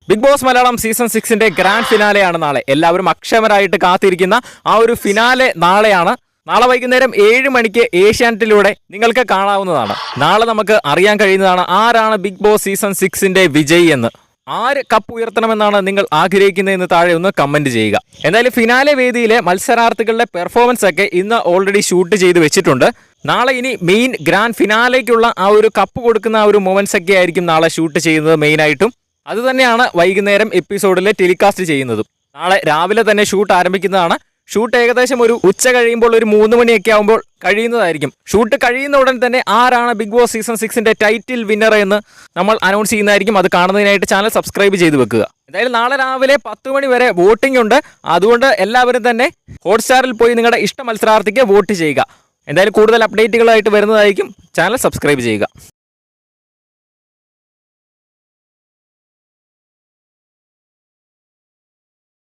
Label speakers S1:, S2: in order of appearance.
S1: Big boss Malayalam season 6ന്റെ grand ഫിനാലെയാണ് നാളെ. എല്ലാവരും അക്ഷമരായിട്ട് കാത്തിരിക്കുന്ന ആ ഒരു ഫിനാലെ നാളെയാണ്. നാളെ വൈകുന്നേരം 7 മണിക്ക് ഏഷ്യാനെറ്റിലൂടെ നിങ്ങൾക്ക് കാണാവുന്നതാണ്. നാളെ നമുക്ക് അറിയാൻ കഴിയുന്നതാണ് ആരാണ് ബിഗ് ബോസ് സീസൺ 6ന്റെ വിജയി എന്ന്. ആര് കപ്പ് ഉയർത്തണമെന്നാണ് നിങ്ങൾ ആഗ്രഹിക്കുന്നതെന്ന് താഴെ ഒന്ന് കമന്റ് ചെയ്യുക. എന്തായാലും ഫിനാലെ വേദിയിലെ മത്സരാർത്ഥികളുടെ പെർഫോമൻസ് ഒക്കെ ഇന്ന് ഓൾറെഡി ഷൂട്ട് ചെയ്ത് വെച്ചിട്ടുണ്ട്. നാളെ ഇനി മെയിൻ ഗ്രാൻഡ് ഫിനാലേക്കുള്ള ആ ഒരു കപ്പ് കൊടുക്കുന്ന ആ ഒരു മൊമെന്റ്സ് ഒക്കെ ആയിരിക്കും നാളെ ഷൂട്ട് ചെയ്യുന്നത് മെയിനായിട്ടും. അത് തന്നെയാണ് വൈകുന്നേരം എപ്പിസോഡിൽ ടെലികാസ്റ്റ് ചെയ്യുന്നതും. നാളെ രാവിലെ തന്നെ ഷൂട്ട് ആരംഭിക്കുന്നതാണ്. ഷൂട്ട് ഏകദേശം ഒരു ഉച്ച കഴിയുമ്പോൾ ഒരു 3 മണിയൊക്കെ ആകുമ്പോൾ കഴിയുന്നതായിരിക്കും. ഷൂട്ട് കഴിയുന്ന ഉടൻ തന്നെ ആരാണ് ബിഗ് ബോസ് സീസൺ 6ന്റെ ടൈറ്റിൽ വിന്നർ എന്ന് നമ്മൾ അനൗൺസ് ചെയ്യുന്നതായിരിക്കും. അത് കാണുന്നതിനായിട്ട് ചാനൽ സബ്സ്ക്രൈബ് ചെയ്ത് വെക്കുക. എന്തായാലും നാളെ രാവിലെ 10 മണി വരെ വോട്ടിംഗ് ഉണ്ട്. അതുകൊണ്ട് എല്ലാവരും തന്നെ ഹോട്ട്സ്റ്റാറിൽ പോയി നിങ്ങളുടെ ഇഷ്ട മത്സരാർത്ഥിക്ക് വോട്ട് ചെയ്യുക. എന്തായാലും കൂടുതൽ അപ്ഡേറ്റുകളായിട്ട് വരുന്നതായിരിക്കും. ചാനൽ സബ്സ്ക്രൈബ് ചെയ്യുക.